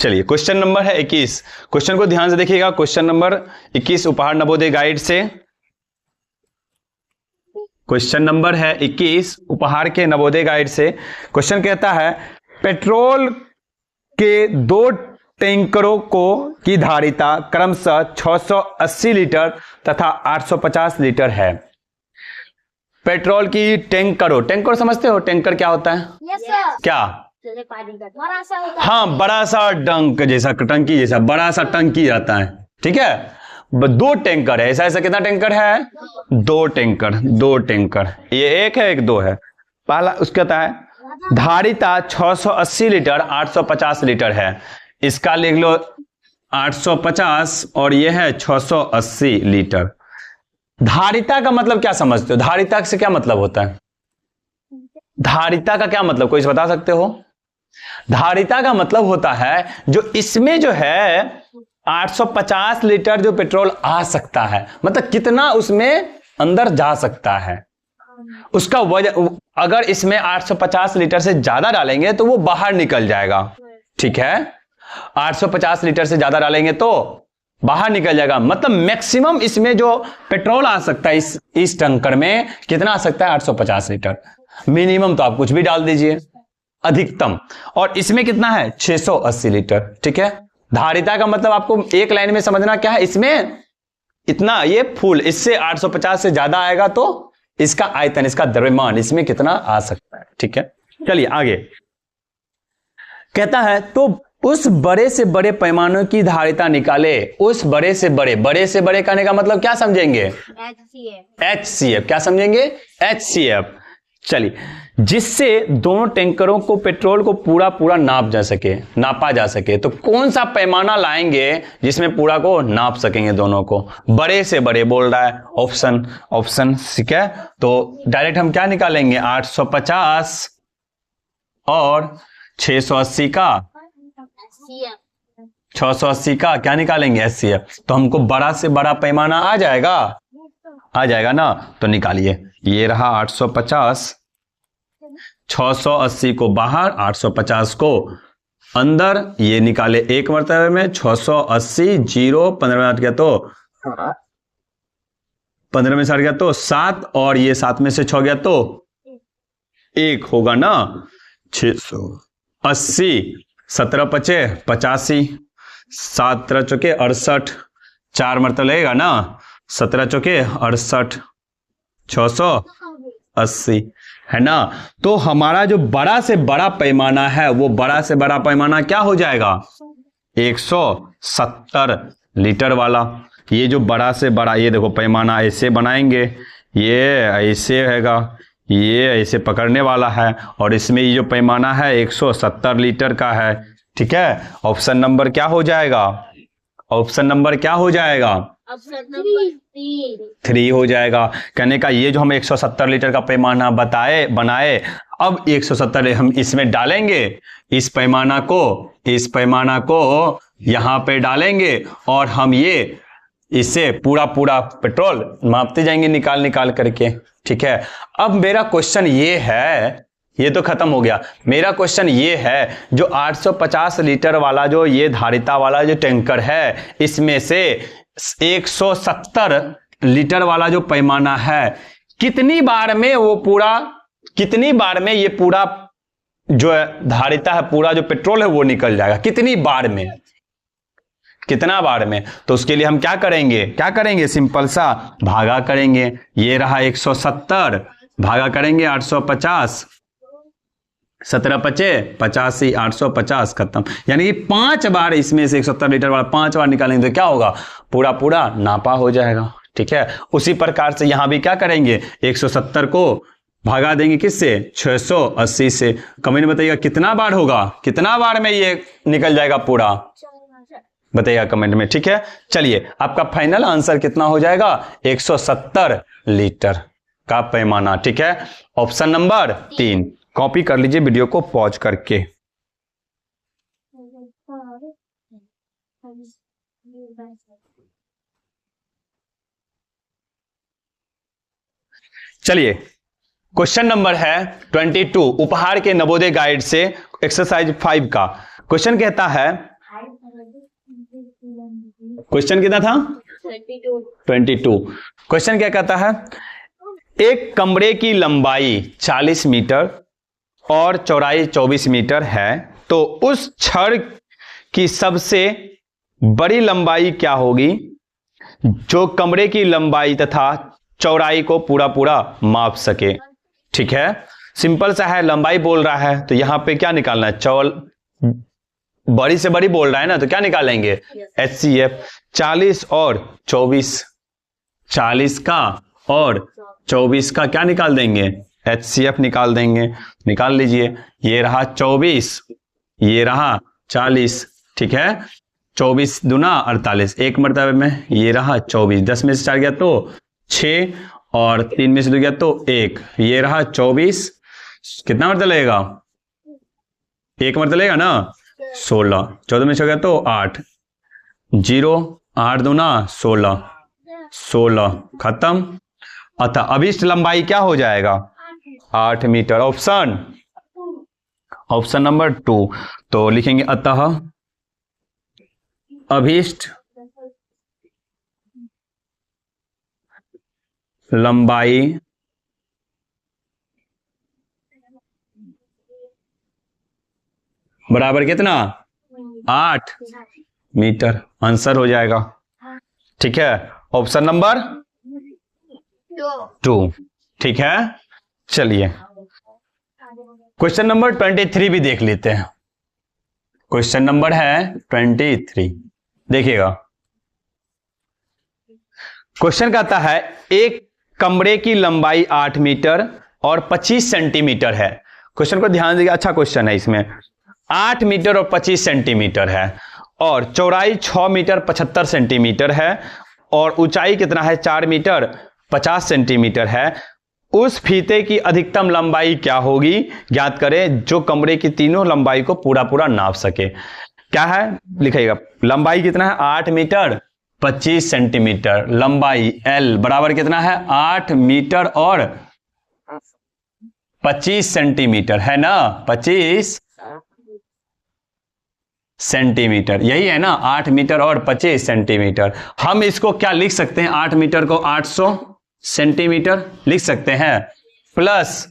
चलिए question number है 21। Question को ध्यान से देखिएगा। क्वेश्चन नंबर 21 उपहार नवोदय गाइड से। क्वेश्चन नंबर है 21 उपहार के नवोदय गाइड से। क्वेश्चन कहता है पेट्रोल के 2 टैंकरों की धारिता क्रमशः 680 लीटर तथा 850 लीटर है। पेट्रोल की टैंकर समझते हो? टैंकर क्या होता है? क्या? बड़ा सा होता है। हाँ, बड़ा सा टंक जैसा, टंकी जैसा बड़ा सा टंकी रहता है। ठीक है, 2 टैंकर है। ऐसा कितना टैंकर है? 2 टैंकर। ये एक है, एक 2 है। पहला उसका कहता है धारिता 680 लीटर 850 लीटर है। इसका लिख लो 850 और ये है 680 लीटर। धारिता का मतलब क्या समझते हो? धारिता से क्या मतलब होता है? धारिता का क्या मतलब कोई बता सकते हो? धारिता का मतलब होता है जो इसमें जो है 850 लीटर जो पेट्रोल आ सकता है, मतलब कितना उसमें अंदर जा सकता है, उसका वजन। अगर इसमें 850 लीटर से ज्यादा डालेंगे तो वो बाहर निकल जाएगा। ठीक है, 850 लीटर से ज्यादा डालेंगे तो बाहर निकल जाएगा। मतलब मैक्सिमम इसमें जो पेट्रोल आ सकता है इस टैंकर में कितना आ सकता है? 850 लीटर। मिनिमम तो आप कुछ भी डाल दीजिए, अधिकतम। और इसमें कितना है? 680 लीटर। ठीक है, धारिता का मतलब आपको एक लाइन में समझना क्या है, इसमें इतना ये फुल, इससे 850 से ज्यादा आएगा तो इसका आयतन, इसका द्रव्यमान इसमें कितना आ सकता है। ठीक है, चलिए आगे। कहता है तो उस बड़े से बड़े पैमाने की धारिता निकाले। उस बड़े से बड़े कहने का मतलब क्या समझेंगे? HCF। क्या समझेंगे? HCF। चलिए, जिससे दोनों टैंकरों को पेट्रोल को पूरा नापा जा सके। तो कौन सा पैमाना लाएंगे जिसमें पूरा को नाप सकेंगे दोनों को? बड़े से बड़े बोल रहा है, ऑप्शन। ठीक है, तो डायरेक्ट हम क्या निकालेंगे? 850 और 680 का 680 का क्या निकालेंगे? HCF। तो हमको बड़ा से बड़ा पैमाना आ जाएगा ना, तो निकालिए। ये रहा 850, 680 को बाहर, 850 को अंदर। ये निकाले एक मरतबे में 680, 0 15 में हट गया तो 15 में से हट गया तो 7, और ये 7 में से 6 गया तो 1 होगा ना। 680, 17 पचे 85, 7 चौके 68, 4 मरतबा लगेगा ना, 17 चौके 68, 680 है ना। तो हमारा जो बड़ा से बड़ा पैमाना है वो बड़ा से बड़ा पैमाना क्या हो जाएगा? 170 लीटर वाला। ये जो बड़ा से बड़ा, ये देखो पैमाना ऐसे बनाएंगे, ये ऐसे हैगा, ये ऐसे पकड़ने वाला है, और इसमें ये जो पैमाना है 170 लीटर का है। ठीक है, ऑप्शन नंबर क्या हो जाएगा? ऑप्शन नंबर क्या हो जाएगा? 3 हो जाएगा। कहने का ये जो हम 170 लीटर का पैमाना बनाए, अब 170 हम इसमें डालेंगे, इस पैमाना को यहां पे डालेंगे, और हम ये इससे पूरा पेट्रोल मापते जाएंगे निकाल करके। ठीक है, अब मेरा क्वेश्चन ये है, ये तो खत्म हो गया। मेरा क्वेश्चन ये है, जो 850 लीटर वाला जो ये धारिता वाला जो टैंकर है, इसमें से 170 लीटर वाला जो पैमाना है, कितनी बार में ये पूरा जो धारिता है, पूरा जो पेट्रोल है वो निकल जाएगा? कितनी बार में? कितना बार में? तो उसके लिए हम क्या करेंगे? सिंपल सा भागा करेंगे। ये रहा 170, भागा करेंगे 850, 17 पचे 85, 850 खत्म। यानी कि 5 बार इसमें से 170 लीटर वाला 5 बार निकालेंगे तो क्या होगा? पूरा नापा हो जाएगा। ठीक है, उसी प्रकार से यहां भी क्या करेंगे? 170 को भागा देंगे किससे? 680 से। कमेंट में बताइएगा कितना बार होगा, कितना बार में ये निकल जाएगा पूरा, बताइएगा कमेंट में। ठीक है, चलिए आपका फाइनल आंसर कितना हो जाएगा? 170 लीटर का पैमाना। ठीक है, ऑप्शन नंबर 3। कॉपी कर लीजिए वीडियो को पॉज करके। चलिए क्वेश्चन नंबर है 22 उपहार के नवोदय गाइड से एक्सरसाइज 5 का। क्वेश्चन कहता है क्वेश्चन कितना था? 22. 22. क्वेश्चन क्या कहता है? एक कमरे की लंबाई 40 मीटर और चौड़ाई 24 मीटर है, तो उस छड़ की सबसे बड़ी लंबाई क्या होगी जो कमरे की लंबाई तथा चौड़ाई को पूरा पूरा माप सके। ठीक है, सिंपल सा है, लंबाई बोल रहा है तो यहां पे क्या निकालना है? बड़ी से बड़ी बोल रहा है ना, तो क्या निकालेंगे? HCF। 40 और 24, 40 का और 24 का क्या निकाल देंगे? HCF निकाल देंगे। निकाल लीजिए, ये रहा 24, ये रहा 40। ठीक है, 24 दूना 48, एक मरतबे में ये रहा 24, 10 में से 4 गया तो 6 और 3 में से 2 गया तो 1, ये रहा 24। कितना मरतबा लगेगा? एक मरतबा लगेगा ना, 16, 14 में से 6 गया तो 8, 0, 8 दूना 16, 16 खत्म। अतः अभिष्ट लंबाई क्या हो जाएगा? 8 मीटर। Option number 2। तो लिखेंगे अतः अभिष्ट लंबाई बराबर कितना? 8 मीटर। आंसर हो जाएगा। ठीक है, ऑप्शन नंबर 2। ठीक है, चलिए क्वेश्चन नंबर 23 भी देख लेते हैं। क्वेश्चन नंबर है 23, देखिएगा। क्वेश्चन कहता है एक कमरे की लंबाई 8 मीटर और 25 सेंटीमीटर है। क्वेश्चन को ध्यान दीजिए, अच्छा क्वेश्चन है। इसमें 8 मीटर और 25 सेंटीमीटर है और चौड़ाई 6 मीटर 75 सेंटीमीटर है और ऊंचाई कितना है? 4 मीटर 50 सेंटीमीटर है। उस फीते की अधिकतम लंबाई क्या होगी, ज्ञात करें जो कमरे की तीनों लंबाई को पूरा पूरा नाप सके। क्या है लिखिएगा? लंबाई कितना है? 8 मीटर 25 सेंटीमीटर। लंबाई L बराबर कितना है? 8 मीटर और 25 सेंटीमीटर है ना, 25 सेंटीमीटर, यही है ना, 8 मीटर और 25 सेंटीमीटर। हम इसको क्या लिख सकते हैं? 8 मीटर को 800 सेंटीमीटर लिख सकते हैं, प्लस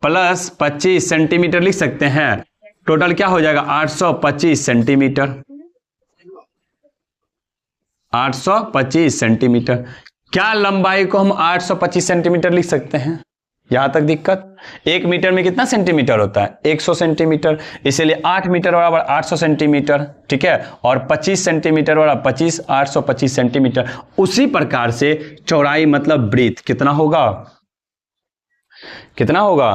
25 सेंटीमीटर लिख सकते हैं। टोटल क्या हो जाएगा? 825 सेंटीमीटर। 825 सेंटीमीटर। क्या लंबाई को हम 825 सेंटीमीटर लिख सकते हैं? यहां तक दिक्कत? 1 मीटर में कितना सेंटीमीटर होता है? 100 सेंटीमीटर। इसलिए 8 मीटर बराबर 800 सेंटीमीटर। ठीक है, और 25 सेंटीमीटर बराबर 25, 825 सेंटीमीटर। उसी प्रकार से चौड़ाई मतलब ब्रीथ कितना होगा? कितना होगा?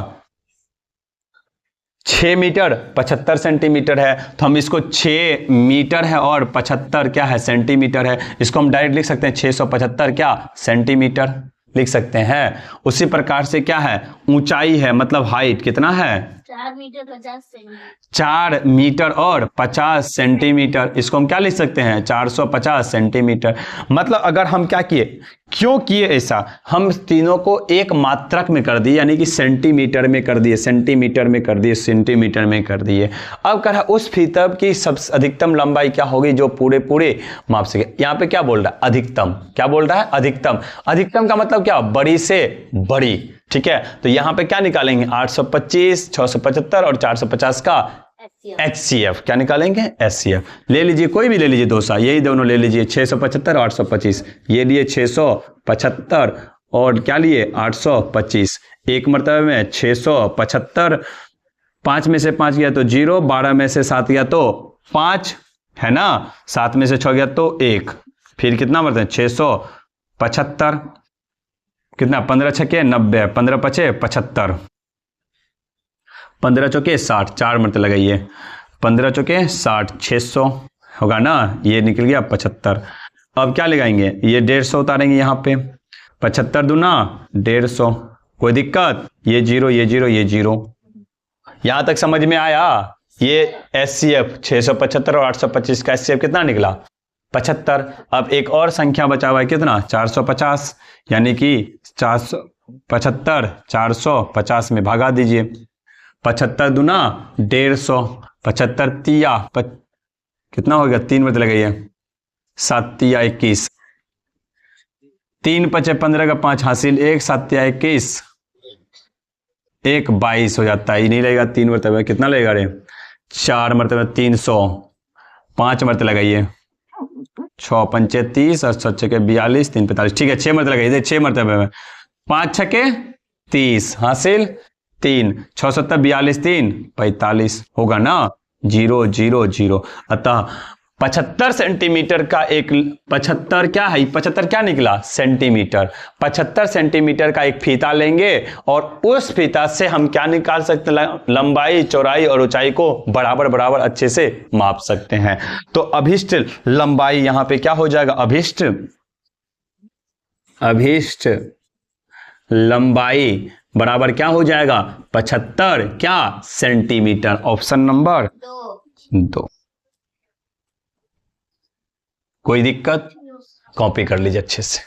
6 मीटर 75 सेंटीमीटर है, तो हम इसको 6 मीटर है और 75 क्या है? सेंटीमीटर है। इसको हम डायरेक्ट लिख सकते हैं 675 क्या? सेंटीमीटर लिख सकते हैं। उसी प्रकार से क्या है? ऊंचाई है मतलब हाइट कितना है? 4 मीटर 50 सेंटीमीटर। 4 मीटर और 50 सेंटीमीटर। इसको हम क्या लिख सकते हैं? 450 सेंटीमीटर। मतलब अगर हम क्या किए, क्यों किए ऐसा? हम तीनों को एक मात्रक में कर दिए, यानी कि सेंटीमीटर में कर दिए, सेंटीमीटर में कर दिए, सेंटीमीटर में कर दिए। अब कह रहा उस फीतब की सबसे अधिकतम लंबाई क्या होगी जो पूरे पूरे माप सके। यहाँ पे क्या बोल रहा है? अधिकतम। क्या बोल रहा है? अधिकतम। अधिकतम का मतलब क्या? बड़ी से बड़ी। ठीक है, तो यहां पे क्या निकालेंगे? 825, 675 और 450 का HCF। क्या निकालेंगे? HCF। ले लीजिए, कोई भी ले लीजिए, दोसा यही दोनों ले लीजिए, 675 और 825। ये लिए 675 और क्या लिए? 825। एक मरतबे में 675, 5 में से 5 गया तो 0, 12 में से 7 गया तो 5 है ना, 7 में से 6 गया तो 1, फिर कितना मरतबे? 675 कितना? 15 छके 90, 15 पचे 75, 15 चौके 60, 4 मरतबे लगाइए, 15 चौके 60, 600 होगा ना, ये निकल गया 75। अब क्या लगाएंगे? ये 150 उतारेंगे यहाँ पे, 75 दूना 150। कोई दिक्कत? ये 0, ये 0, ये 0। यहां तक समझ में आया? ये HCF 675 और 825 का HCF कितना निकला? 75। अब एक और संख्या बचा हुआ है, कितना? 450, यानी कि 475 450 में भागा दीजिए, 75 दूना 150, 75 तिया कितना हो गया? 3 मत लगाइए, 7 या 21, 3 5 15 का 5 हासिल, 1 7 या 21, 1 22 हो जाता है। ये नहीं लगेगा 3 मरतबे, कितना लगेगा रे? 4 मरतबे 300, 5 मरतबे लगाइए, 6 पंचे 30 और 7 छके 42, 3 45, ठीक है 6 मरतबे लगाइए, 6 मरतबे में 5 छके 30 हासिल 3, 6 7 42, 3 45 होगा ना, 0 0 0। अतः 75 सेंटीमीटर का एक 75 क्या है, 75 क्या निकला सेंटीमीटर, 75 सेंटीमीटर का एक फीता लेंगे और उस फीता से हम क्या निकाल सकते हैं, लंबाई चौड़ाई और ऊंचाई को बराबर बराबर अच्छे से माप सकते हैं। तो अभिष्ट लंबाई यहां पे क्या हो जाएगा, अभिष्ट लंबाई बराबर क्या हो जाएगा, 75 क्या सेंटीमीटर। Option number 2। कोई दिक्कत, कॉपी कर लीजिए अच्छे से।